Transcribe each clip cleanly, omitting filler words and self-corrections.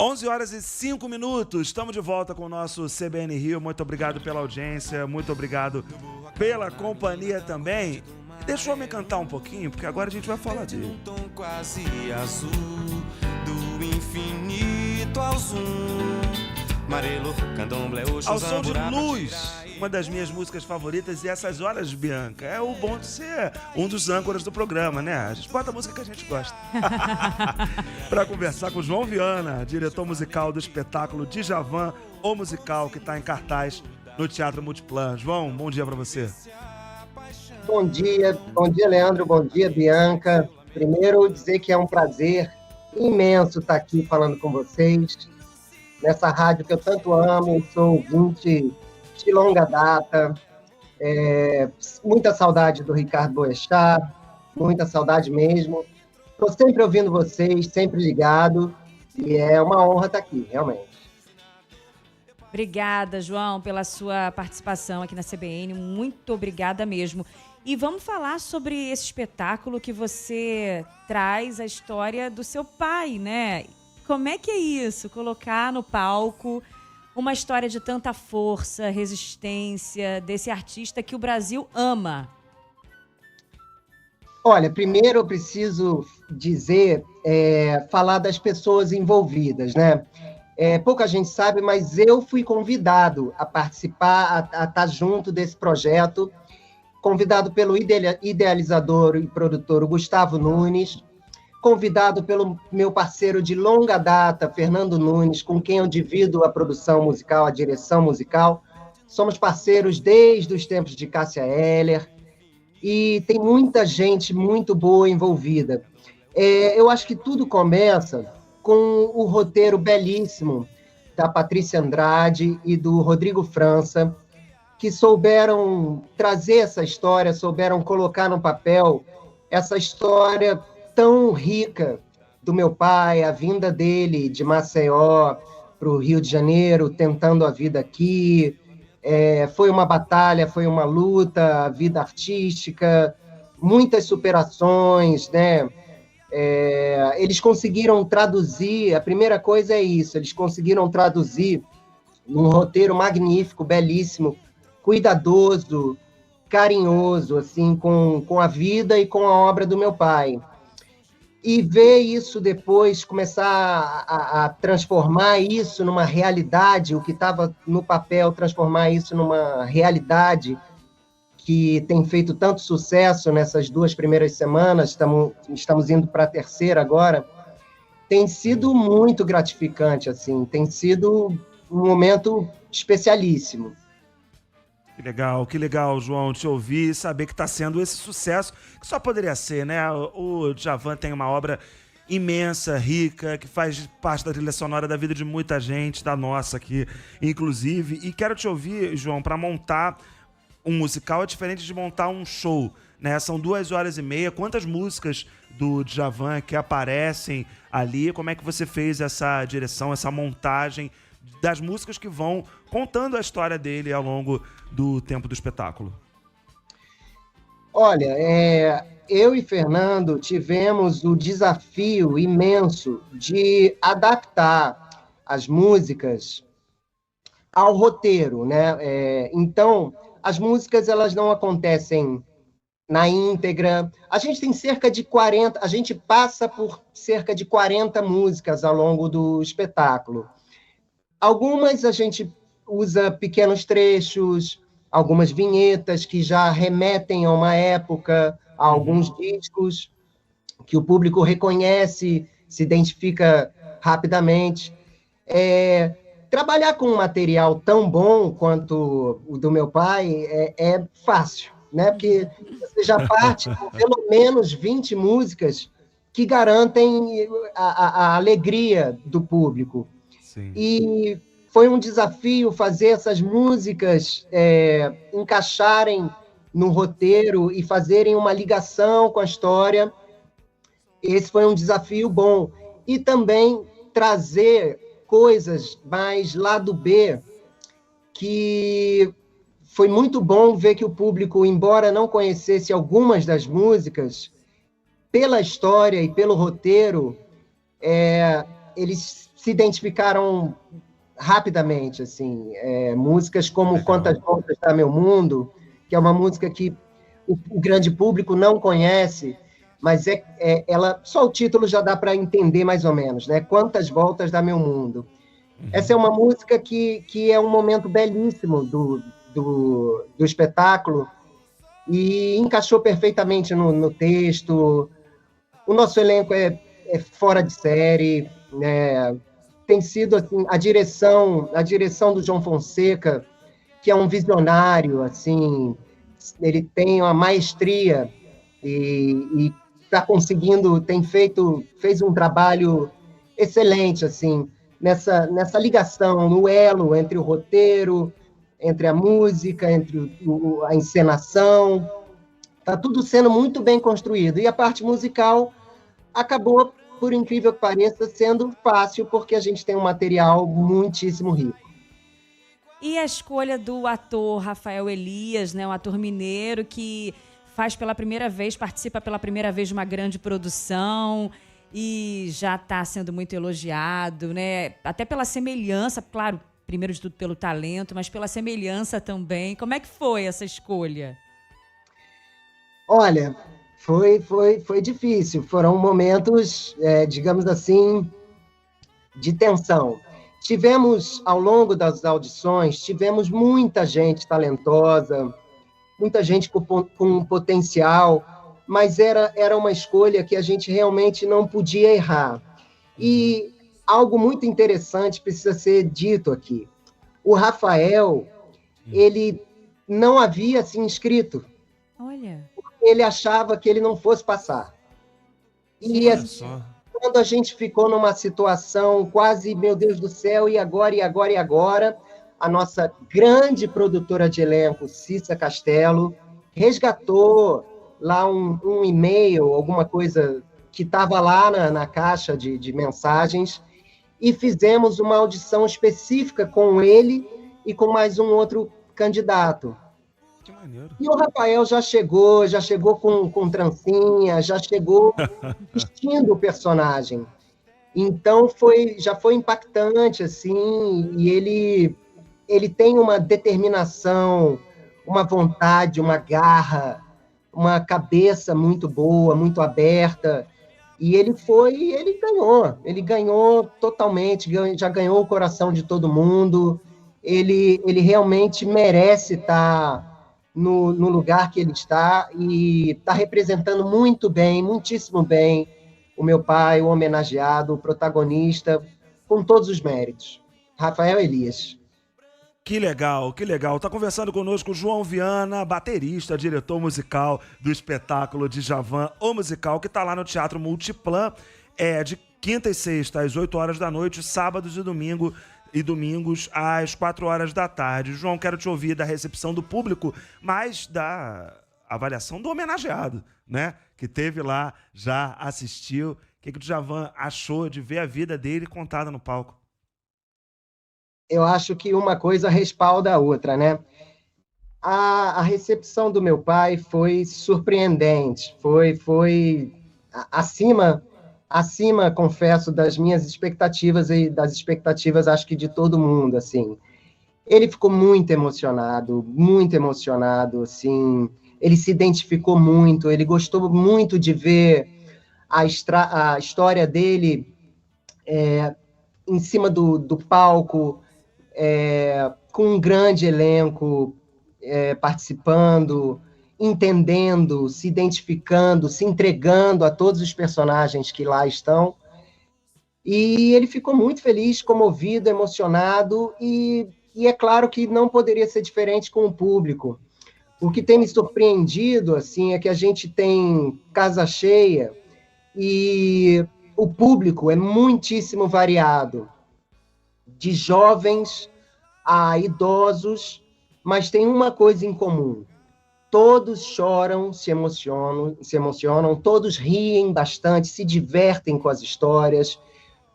11h05, estamos de volta com o nosso CBN Rio. Muito obrigado pela audiência, muito obrado pela companhia também. Deixa eu me cantar um pouquinho, porque agora a gente vai falar dele. Um tom quase azul, do infinito ao zoom. Marelo, candomblé, oxum, ao som de zamburá, Luz, batirai. uma das minhas músicas favoritas. E essas horas, Bianca, é o bom de ser um dos âncoras do programa, né? A gente bota a música que a gente gosta. Para conversar com o João Viana, diretor musical do espetáculo Djavan, o musical que está em cartaz no Teatro Multiplan. João, bom dia para você. Bom dia, Leandro, bom dia, Bianca. Primeiro, dizer que é um prazer imenso estar aqui falando com vocês, nessa rádio que eu tanto amo, sou ouvinte de longa data, muita saudade do Ricardo Boechat, muita saudade mesmo. Estou sempre ouvindo vocês, sempre ligado, e é uma honra estar aqui, realmente. Obrigada, João, pela sua participação aqui na CBN, muito obrigada mesmo. E vamos falar sobre esse espetáculo que você traz a história do seu pai, né? Como é que é isso? Colocar no palco uma história de tanta força, resistência desse artista que o Brasil ama. Olha, primeiro eu preciso dizer, falar das pessoas envolvidas, né? Pouca gente sabe, mas eu fui convidado a participar, a estar junto desse projeto, convidado pelo idealizador e produtor Gustavo Nunes, convidado pelo meu parceiro de longa data, Fernando Nunes, com quem eu divido a produção musical, a direção musical. Somos parceiros desde os tempos de Cássia Eller, e tem muita gente muito boa envolvida. Eu acho que tudo começa com o roteiro belíssimo da Patrícia Andrade e do Rodrigo França, que souberam trazer essa história, souberam colocar no papel essa história tão rica do meu pai, a vinda dele de Maceió para o Rio de Janeiro, tentando a vida aqui. Foi uma batalha, foi uma luta, a vida artística, muitas superações, né? Eles conseguiram traduzir, a primeira coisa é isso, eles conseguiram traduzir num roteiro magnífico, belíssimo, cuidadoso, carinhoso, assim, com a vida e com a obra do meu pai. E ver isso depois, começar a transformar isso numa realidade, o que estava no papel, transformar isso numa realidade que tem feito tanto sucesso nessas 2 primeiras semanas, estamos indo para a terceira agora, tem sido muito gratificante, assim, tem sido um momento especialíssimo. Que legal, João, te ouvir e saber que está sendo esse sucesso, que só poderia ser, né? O Djavan tem uma obra imensa, rica, que faz parte da trilha sonora da vida de muita gente, da nossa aqui, inclusive. E quero te ouvir, João, para montar um musical é diferente de montar um show, né? São 2h30. Quantas músicas do Djavan que aparecem ali? Como é que você fez essa direção, essa montagem das músicas que vão contando a história dele ao longo do tempo do espetáculo? Olha, eu e Fernando tivemos o desafio imenso de adaptar as músicas ao roteiro, né? Então, as músicas elas não acontecem na íntegra. A gente tem cerca de 40, a gente passa por cerca de 40 músicas ao longo do espetáculo. Algumas a gente usa pequenos trechos, algumas vinhetas que já remetem a uma época, a alguns discos que o público reconhece, se identifica rapidamente. Trabalhar com um material tão bom quanto o do meu pai é fácil, né? Porque você já parte com pelo menos 20 músicas que garantem a alegria do público. Sim. E foi um desafio fazer essas músicas encaixarem no roteiro e fazerem uma ligação com a história. Esse foi um desafio bom. E também trazer coisas mais lado B, que foi muito bom ver que o público, embora não conhecesse algumas das músicas, pela história e pelo roteiro, eles se identificaram rapidamente, assim, músicas como Quantas Voltas Dá Meu Mundo, que é uma música que o grande público não conhece, mas ela, só o título já dá para entender mais ou menos, né? Quantas Voltas Dá Meu Mundo. Essa é uma música que é um momento belíssimo do espetáculo e encaixou perfeitamente no texto. O nosso elenco é fora de série, né? Tem sido assim, a direção do João Fonseca, que é um visionário, assim, ele tem uma maestria e está conseguindo, fez um trabalho excelente, assim, nessa ligação, no elo entre o roteiro, entre a música, entre a encenação. Está tudo sendo muito bem construído. E a parte musical acabou, por incrível que pareça, sendo fácil, porque a gente tem um material muitíssimo rico. E a escolha do ator Rafael Elias, né, um ator mineiro que participa pela primeira vez de uma grande produção e já está sendo muito elogiado, né? Até pela semelhança, claro, primeiro de tudo pelo talento, mas pela semelhança também. Como é que foi essa escolha? Olha, foi difícil. Foram momentos, digamos assim, de tensão. Ao longo das audições, tivemos muita gente talentosa, muita gente com potencial, mas era uma escolha que a gente realmente não podia errar. E algo muito interessante precisa ser dito aqui. O Rafael, ele não havia se inscrito. Olha. Ele achava que ele não fosse passar. E assim, quando a gente ficou numa situação quase, meu Deus do céu, e agora, a nossa grande produtora de elenco, Cissa Castelo, resgatou lá um e-mail, alguma coisa que estava lá na caixa de mensagens, e fizemos uma audição específica com ele e com mais um outro candidato. Que maneiro. E o Rafael já chegou com trancinha, já chegou vestindo o personagem. Então já foi impactante, assim, e ele tem uma determinação, uma vontade, uma garra, uma cabeça muito boa, muito aberta, e ele ganhou totalmente, já ganhou o coração de todo mundo, ele realmente merece estar no lugar que ele está, e está representando muito bem, muitíssimo bem, o meu pai, o homenageado, o protagonista, com todos os méritos. Rafael Elias. Que legal, que legal. Está conversando conosco o João Viana, baterista, diretor musical do espetáculo Djavan, o musical, que está lá no Teatro Multiplan, de quinta e sexta, às 8 horas da noite, sábados e domingos, às 4 horas da tarde. João, quero te ouvir da recepção do público, mas da avaliação do homenageado, né? Que teve lá, já assistiu. O que o Djavan achou de ver a vida dele contada no palco? Eu acho que uma coisa respalda a outra, né? A recepção do meu pai foi surpreendente, foi acima, confesso, das minhas expectativas e das expectativas, acho que de todo mundo, assim. Ele ficou muito emocionado, assim, ele se identificou muito, ele gostou muito de ver a história dele em cima do palco, com um grande elenco participando, entendendo, se identificando, se entregando a todos os personagens que lá estão. E ele ficou muito feliz, comovido, emocionado, e é claro que não poderia ser diferente com o público. O que tem me surpreendido assim, é que a gente tem casa cheia e o público é muitíssimo variado, de jovens a idosos, mas tem uma coisa em comum: todos choram, se emocionam, todos riem bastante, se divertem com as histórias,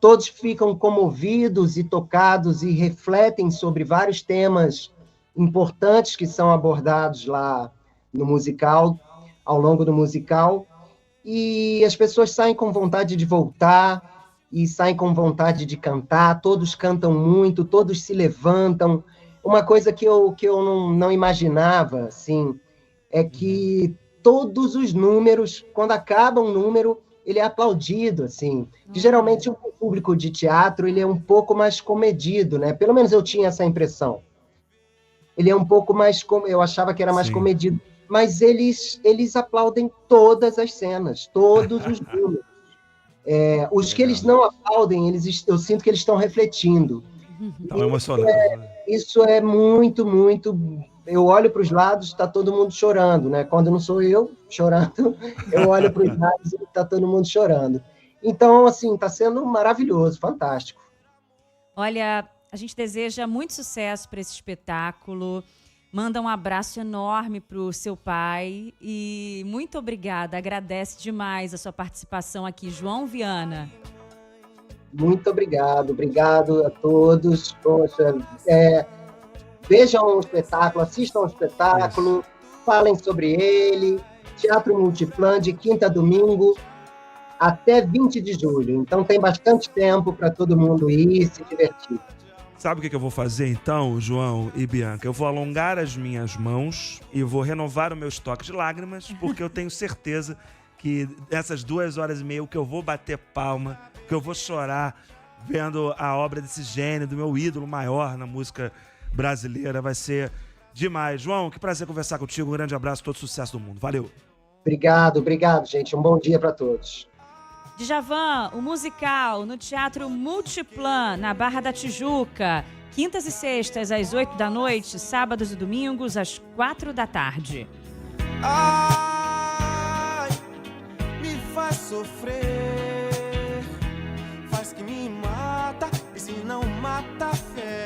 todos ficam comovidos e tocados e refletem sobre vários temas importantes que são abordados lá no musical, ao longo do musical, e as pessoas saem com vontade de voltar, e saem com vontade de cantar, todos cantam muito, todos se levantam. Uma coisa que eu não imaginava, assim, é que todos os números, quando acaba um número, ele é aplaudido, assim. Que geralmente o público de teatro, ele é um pouco mais comedido, né? Pelo menos eu tinha essa impressão. Ele é um pouco mais, eu achava que era mais comedido, mas eles aplaudem todas as cenas, todos os números. Os que eles não aplaudem, eu sinto que eles estão refletindo. Estão emocionados. Isso é muito, muito... Eu olho para os lados, está todo mundo chorando, né? Quando não sou eu chorando, eu olho para os lados e está todo mundo chorando. Então, assim, está sendo maravilhoso, fantástico. Olha, a gente deseja muito sucesso para esse espetáculo. Manda um abraço enorme para o seu pai e muito obrigada. Agradece demais a sua participação aqui, João Viana. Muito obrigado a todos. Poxa, vejam o espetáculo, assistam o espetáculo, falem sobre ele. Teatro Multiplan, de quinta a domingo, até 20 de julho. Então tem bastante tempo para todo mundo ir e se divertir. Sabe o que eu vou fazer então, João e Bianca? Eu vou alongar as minhas mãos e vou renovar o meu estoque de lágrimas, porque eu tenho certeza que essas 2h30 que eu vou bater palma, que eu vou chorar vendo a obra desse gênio, do meu ídolo maior na música brasileira, vai ser demais. João, que prazer conversar contigo. Um grande abraço, todo sucesso do mundo. Valeu. Obrigado, gente. Um bom dia para todos. Djavan, o musical no Teatro Multiplan, na Barra da Tijuca. Quintas e sextas, às 8 da noite. Sábados e domingos, às 4 da tarde. Ai, me faz sofrer, faz que me mata, e se não mata a fé.